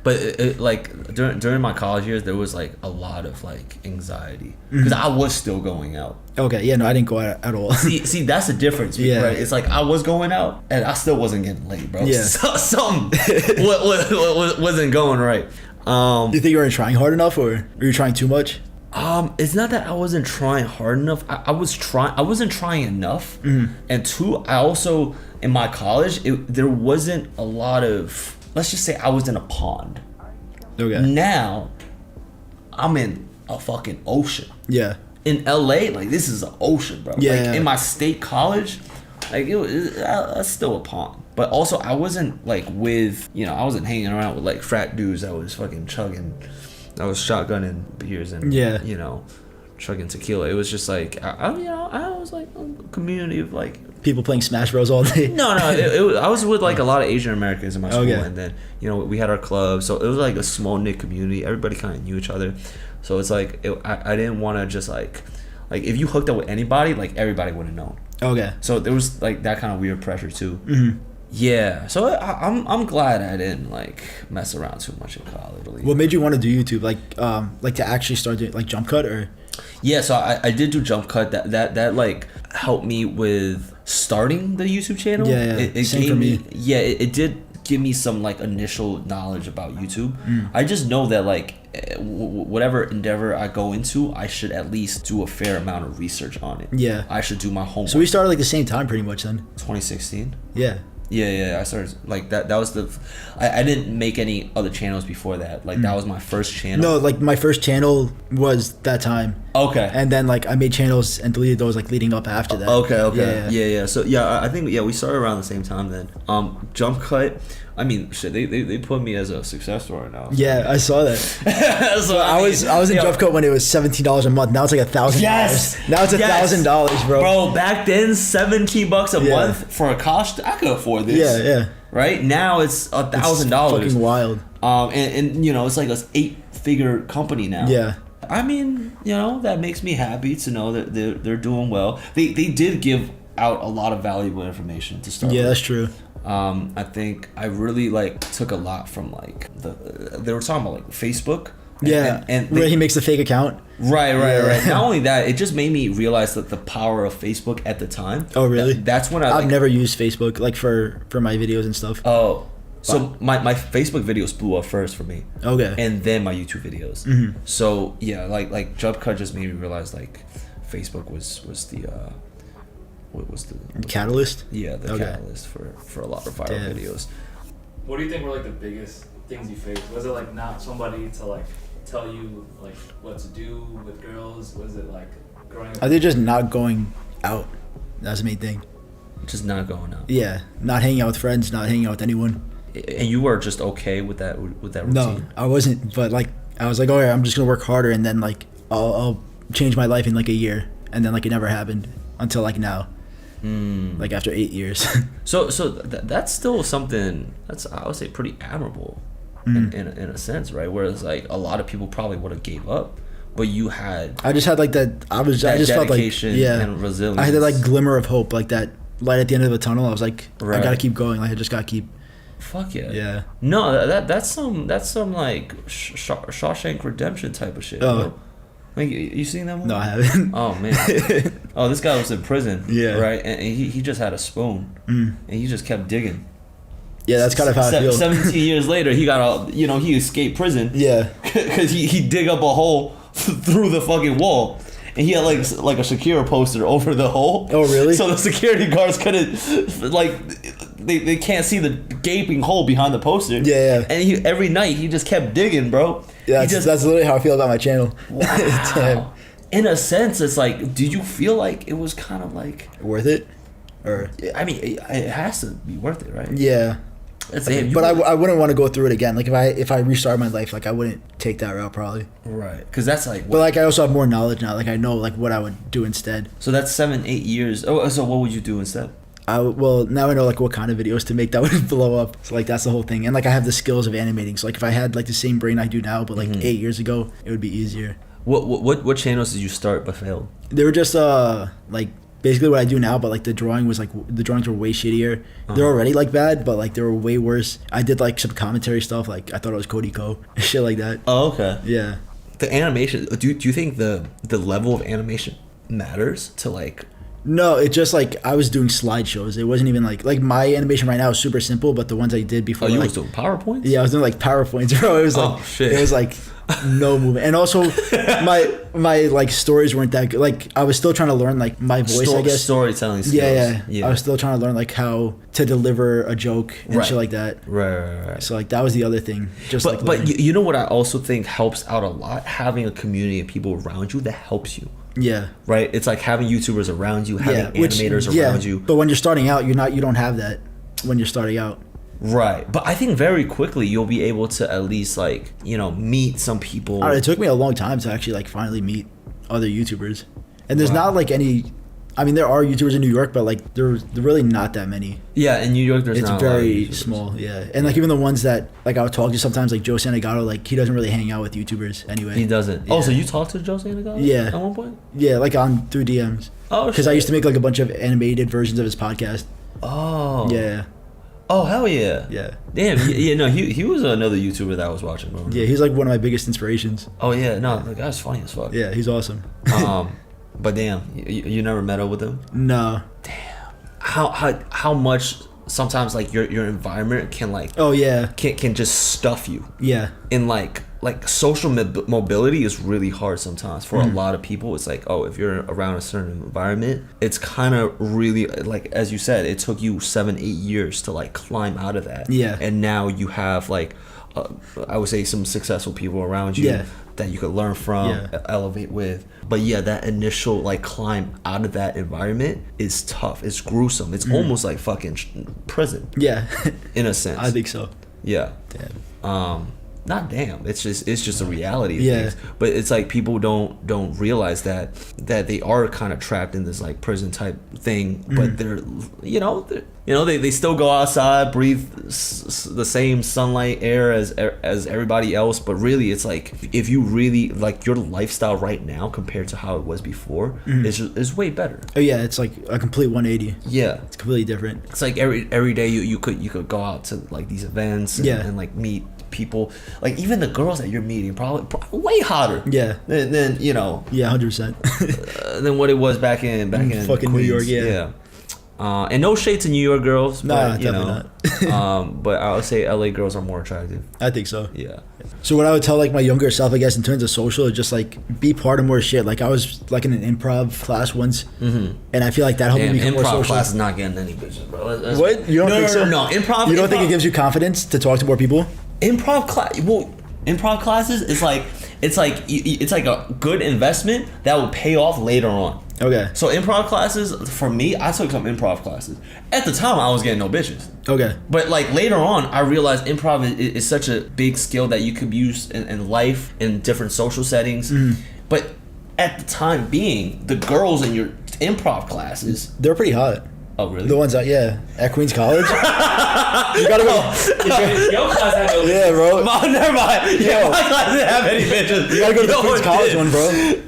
But like during my college years, there was like a lot of like anxiety because I was still going out. Okay, yeah, no, I didn't go out at all. See, that's the difference. Yeah. Right? It's like I was going out and I still wasn't getting laid, bro. Yeah. Something wasn't going right. Do you think you were trying hard enough, or were you trying too much? It's not that I wasn't trying hard enough. I wasn't trying enough. And two, I also in my college, there wasn't a lot of. Let's just say I was in a pond. Okay. Now, I'm in a fucking ocean. Yeah. In LA, like this is an ocean, bro. Yeah. Like in my state college, like that's still a pond. But also, I wasn't like with, I wasn't hanging around with like frat dudes that was fucking chugging, that was shotgunning beers and chugging tequila. It was just like I was like a community of like people playing Smash Bros all day. No, I was with like a lot of Asian Americans in my school, Okay. and then we had our club, so it was like a small knit community. Everybody kind of knew each other, so it's like I didn't want to just like if you hooked up with anybody, like everybody would have known. Okay. So there was like that kind of weird pressure too. Mm-hmm. Yeah, so I'm glad I didn't like mess around too much in college. Really. What made you want to do YouTube? Like to actually start doing like Jump Cut or? Yeah, so I did do Jump Cut. That like helped me with starting the YouTube channel. Yeah. It Same gave for me. Yeah, it did give me some like initial knowledge about YouTube. I just know that like whatever endeavor I go into, I should at least do a fair amount of research on it. Yeah. I should do my homework. So we started like the same time pretty much then. 2016. Yeah. Yeah, I started like that. That was I didn't make any other channels before that. Like that was my first channel. No, like my first channel was that time. Okay. And then like I made channels and deleted those like leading up after that. Okay. Yeah. So I think we started around the same time then. Jump Cut. I mean, shit. They put me as a success story now. Yeah, I saw that. So I was in Jump Cut when it was $17 a month. Now it's like $1,000. Yes. Now it's $1,000, bro. Bro, back then $17 a month for a college, I could afford this. Yeah. Right now it's $1,000. Fucking wild. And it's like a 8-figure company now. Yeah. I mean, that makes me happy to know that they're doing well. They did give out a lot of valuable information to start. Yeah, with. that's true. I think I really like took a lot from like they were talking about like Facebook. And where he makes the fake account. Right. Not only that, it just made me realize that the power of Facebook at the time. Oh, really? That's when I've never used Facebook like for my videos and stuff. Oh. So my Facebook videos blew up first for me. Okay. And then my YouTube videos. Mm-hmm. So yeah, like Jump Cut just made me realize like Facebook was the what was the catalyst? Yeah, the catalyst for a lot of viral videos. What do you think were like the biggest things you faced? Was it like not somebody to like tell you like what to do with girls? Was it like growing up? I think just not going out. That's the main thing. Just not going out. Yeah, not hanging out with friends, not hanging out with anyone. And you were just okay with that routine? No, I wasn't. But like I was like, all right, I'm just gonna work harder, and then like I'll change my life in like a year, and then like it never happened until like now. Like after 8 years. so that's still something that's, I would say, pretty admirable in a sense, right? Whereas like a lot of people probably would have gave up, but you had. I just had like that. I just felt like and resilience. I had that like glimmer of hope, like that light at the end of the tunnel. I was like, right. I gotta keep going. Like I just gotta keep. Fuck yeah. Yeah. No, that's some like Shawshank Redemption type of shit. Oh. Bro. Like, you seen that movie? No, I haven't. Oh man. Oh, this guy was in prison. Yeah. Right, and he just had a spoon, and he just kept digging. Yeah, that's kind of how I feel. 17 years later, he got he escaped prison. Yeah. Because he dig up a hole through the fucking wall. And he had like a Shakira poster over the hole. Oh, really? So the security guards couldn't, like, they can't see the gaping hole behind the poster. Yeah. And every night he just kept digging, bro. Yeah, that's literally how I feel about my channel. Wow. Damn. In a sense, it's like, did you feel like it was kind of like worth it? Or I mean, it has to be worth it, right? Yeah. But I wouldn't want to go through it again. Like if I restart my life, like I wouldn't take that route probably. Right, because that's like. But like I also have more knowledge now. Like I know like what I would do instead. So that's 7-8 years. Oh, so what would you do instead? Well, now I know like what kind of videos to make that would blow up. So like that's the whole thing. And like I have the skills of animating. So like if I had like the same brain I do now, but like 8 years ago, it would be easier. What channels did you start but failed? They were just like basically what I do now, but like the drawings were way shittier. They're already like bad, but like they were way worse. I did like some commentary stuff, like I thought it was Cody Co, shit like that. Oh, okay. Yeah. The animation. Do you think the level of animation matters to like? No, it just like I was doing slideshows. It wasn't even like my animation right now is super simple, but the ones I did before. Oh, you like, was doing PowerPoints? Yeah, I was doing like PowerPoints, bro. It was like shit. It was like no movement, and also my like stories weren't that good. Like I was still trying to learn like my voice, I guess. Storytelling skills. Yeah. I was still trying to learn like how to deliver a joke and shit like that. Right. So like that was the other thing. Just but you know what I also think helps out a lot? Having a community of people around you that helps you. Yeah. Right? It's like having YouTubers around you, having animators around you. But when you're starting out, you don't have that when you're starting out. Right. But I think very quickly you'll be able to at least like, meet some people. It took me a long time to actually like finally meet other YouTubers. And there's not like any, I mean there are YouTubers in New York, but like they're really not that many. Yeah, in New York there's not a lot of YouTubers. Small, yeah. And like even the ones that like I would talk to sometimes, like Joe Santagato, like he doesn't really hang out with YouTubers anyway. He doesn't. Yeah. Oh, so you talked to Joe Santagato? Yeah. At one point? Yeah, like through DMs. Oh, because I used to make like a bunch of animated versions of his podcast. Oh. Yeah. Oh, hell yeah. Yeah. Damn, he was another YouTuber that I was watching. Bro. Yeah, he's like one of my biggest inspirations. Oh yeah, no, the guy's funny as fuck. Yeah, he's awesome. But damn, you never met up with him? No. Damn. How much sometimes like your environment can like can just stuff you. Yeah. In like social mobility is really hard sometimes for a lot of people. It's like, oh, if you're around a certain environment, it's kind of really like, as you said, it took you 7-8 years to like climb out of that. Yeah. And now you have like I would say some successful people around you that you could learn from, elevate with. But yeah, that initial like climb out of that environment is tough. It's gruesome. It's almost like fucking prison. Yeah. In a sense. I think so. Yeah. Damn. Not damn. It's just a reality of Yeah. things. But it's like people don't realize that they are kind of trapped in this like prison type thing. But they're they still go outside, breathe the same sunlight, air as everybody else. But really, it's like if you really like your lifestyle right now compared to how it was before, is way better. Oh yeah, it's like a complete 180. Yeah, it's completely different. It's like every day you could go out to like these events and like meet people, like even the girls that you're meeting probably way hotter than yeah 100% than what it was back in fucking Queens. New York. Yeah. And no shade to New York girls, nah, but definitely not. but I would say LA girls are more attractive. I think so. Yeah. So what I would tell like my younger self, I guess, in terms of social, is just like be part of more shit. Like I was like in an improv class once, and I feel like that helped me become more social. Improv class is not getting any bitches, bro. What? You don't think so? No, improv. You don't think it gives you confidence to talk to more people? Improv classes is like it's like a good investment that will pay off later on. Okay. So improv classes, for me, I took some improv classes. At the time, I was getting no bitches. Okay. But like later on, I realized improv is such a big skill that you could use in life, in different social settings. But at the time being, the girls in your improv classes, they're pretty hot. Oh really? The ones at Queens College. You gotta go. Your class had no. Yeah, bro. Never mind. Yeah, my class didn't have any bitches. You gotta go to the Queens College one, bro.